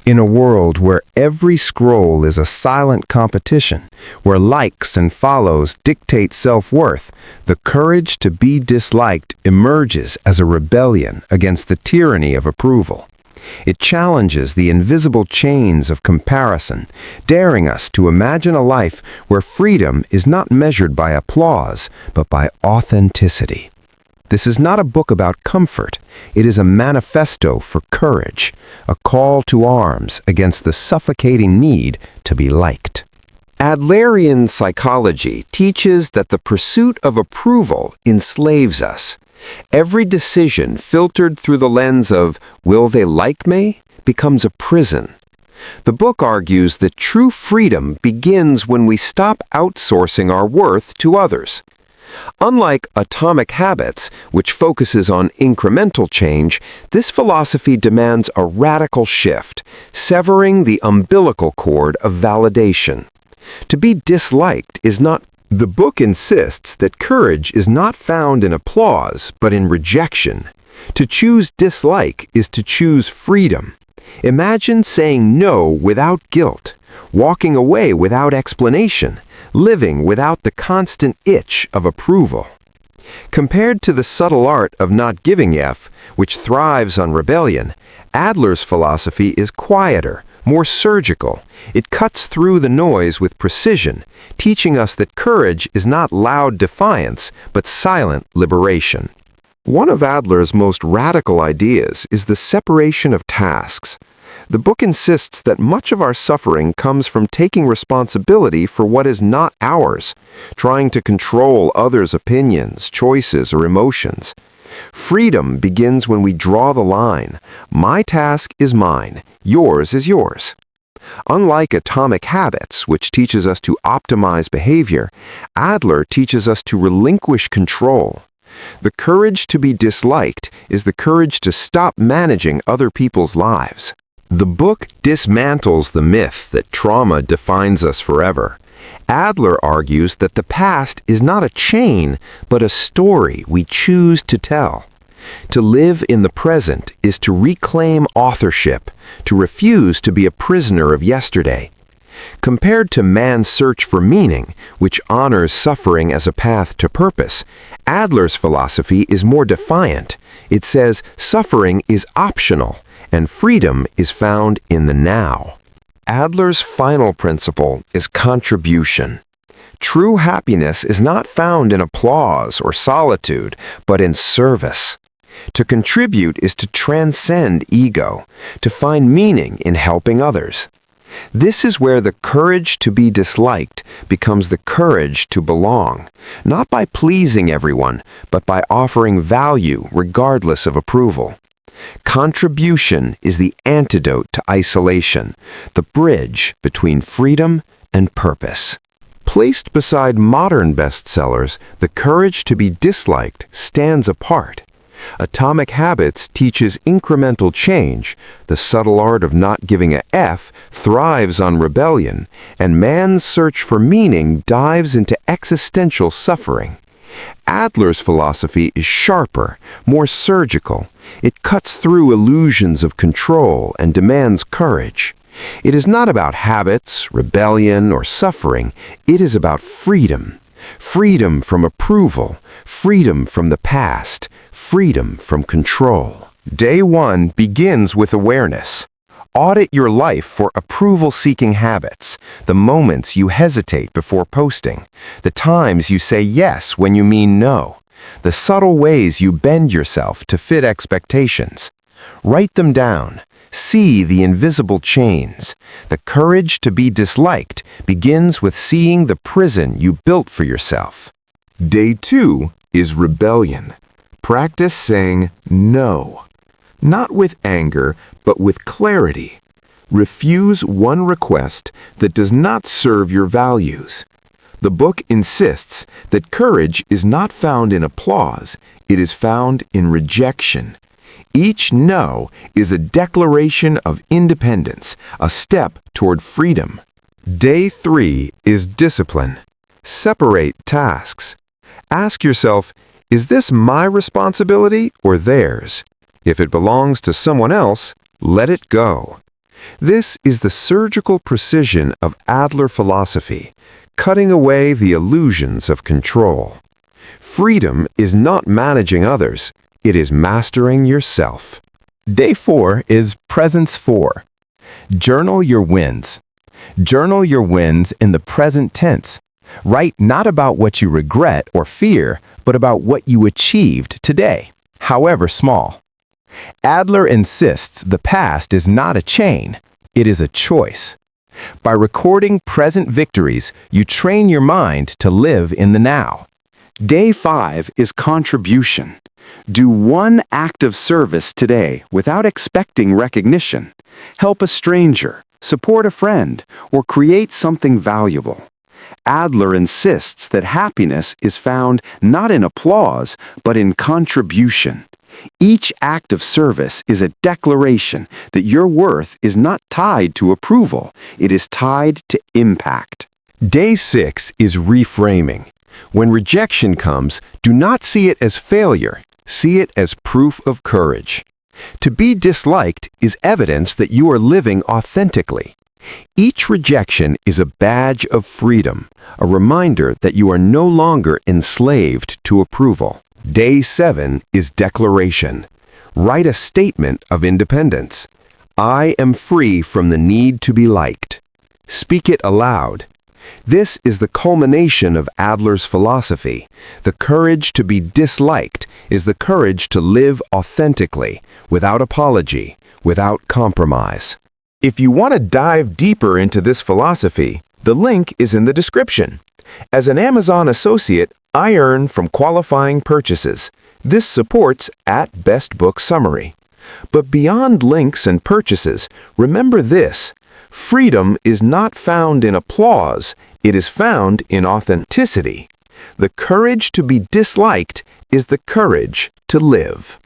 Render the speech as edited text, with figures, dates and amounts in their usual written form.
In a world where every scroll is a silent competition, where likes and follows dictate self-worth, the courage to be disliked emerges as a rebellion against the tyranny of approval. It challenges the invisible chains of comparison, daring us to imagine a life where freedom is not measured by applause, but by authenticity. This is not a book about comfort. It is a manifesto for courage, a call to arms against the suffocating need to be liked. Adlerian psychology teaches that the pursuit of approval enslaves us. Every decision filtered through the lens of, will they like me, becomes a prison. The book argues that true freedom begins when we stop outsourcing our worth to others. Unlike Atomic Habits, which focuses on incremental change, this philosophy demands a radical shift, severing the umbilical cord of validation. To be disliked is not. The book insists that courage is not found in applause, but in rejection. To choose dislike is to choose freedom. Imagine saying no without guilt, walking away without explanation, living without the constant itch of approval. Compared to the subtle art of not giving F, which thrives on rebellion, Adler's philosophy is quieter, more surgical. It cuts through the noise with precision, teaching us that courage is not loud defiance, but silent liberation. One of Adler's most radical ideas is the separation of tasks. The book insists that much of our suffering comes from taking responsibility for what is not ours, trying to control others' opinions, choices, or emotions. Freedom begins when we draw the line. My task is mine, yours is yours. Unlike Atomic Habits, which teaches us to optimize behavior, Adler teaches us to relinquish control. The courage to be disliked is the courage to stop managing other people's lives. The book dismantles the myth that trauma defines us forever. Adler argues that the past is not a chain, but a story we choose to tell. To live in the present is to reclaim authorship, to refuse to be a prisoner of yesterday. Compared to man's search for meaning, which honors suffering as a path to purpose, Adler's philosophy is more defiant. It says suffering is optional, and freedom is found in the now. Adler's final principle is contribution. True happiness is not found in applause or solitude, but in service. To contribute is to transcend ego, to find meaning in helping others. This is where the courage to be disliked becomes the courage to belong, not by pleasing everyone, but by offering value regardless of approval. Contribution is the antidote to isolation, the bridge between freedom and purpose. Placed beside modern bestsellers, The Courage to be Disliked stands apart. Atomic Habits teaches incremental change, the subtle art of not giving a F thrives on rebellion, and man's search for meaning dives into existential suffering. Adler's philosophy is sharper, more surgical. It cuts through illusions of control and demands courage. It is not about habits, rebellion, or suffering. It is about freedom. Freedom from approval, freedom from the past, freedom from control. Day 1 begins with awareness. Audit your life for approval-seeking habits, the moments you hesitate before posting, the times you say yes when you mean no, the subtle ways you bend yourself to fit expectations. Write them down. See the invisible chains. The courage to be disliked begins with seeing the prison you built for yourself. Day 2 is rebellion. Practice saying no. Not with anger, but with clarity. Refuse one request that does not serve your values. The book insists that courage is not found in applause, it is found in rejection. Each no is a declaration of independence, a step toward freedom. Day 3 is discipline. Separate tasks. Ask yourself, is this my responsibility or theirs? If it belongs to someone else, let it go. This is the surgical precision of Adler philosophy, cutting away the illusions of control. Freedom is not managing others, it is mastering yourself. Day 4 is Presence 4. Journal your wins. Journal your wins in the present tense. Write not about what you regret or fear, but about what you achieved today, however small. Adler insists the past is not a chain, it is a choice. By recording present victories, you train your mind to live in the now. Day 5 is contribution. Do one act of service today without expecting recognition. Help a stranger, support a friend, or create something valuable. Adler insists that happiness is found not in applause, but in contribution. Each act of service is a declaration that your worth is not tied to approval, it is tied to impact. Day 6 is reframing. When rejection comes, do not see it as failure, see it as proof of courage. To be disliked is evidence that you are living authentically. Each rejection is a badge of freedom, a reminder that you are no longer enslaved to approval. Day 7 is declaration. Write a statement of independence. I am free from the need to be liked. Speak it aloud. This is the culmination of Adler's philosophy. The courage to be disliked is the courage to live authentically, without apology, without compromise. If you want to dive deeper into this philosophy, the link is in the description. As an Amazon associate, I earn from qualifying purchases. This supports @Best Book Summary. But beyond links and purchases, remember this: freedom is not found in applause, it is found in authenticity. The courage to be disliked is the courage to live.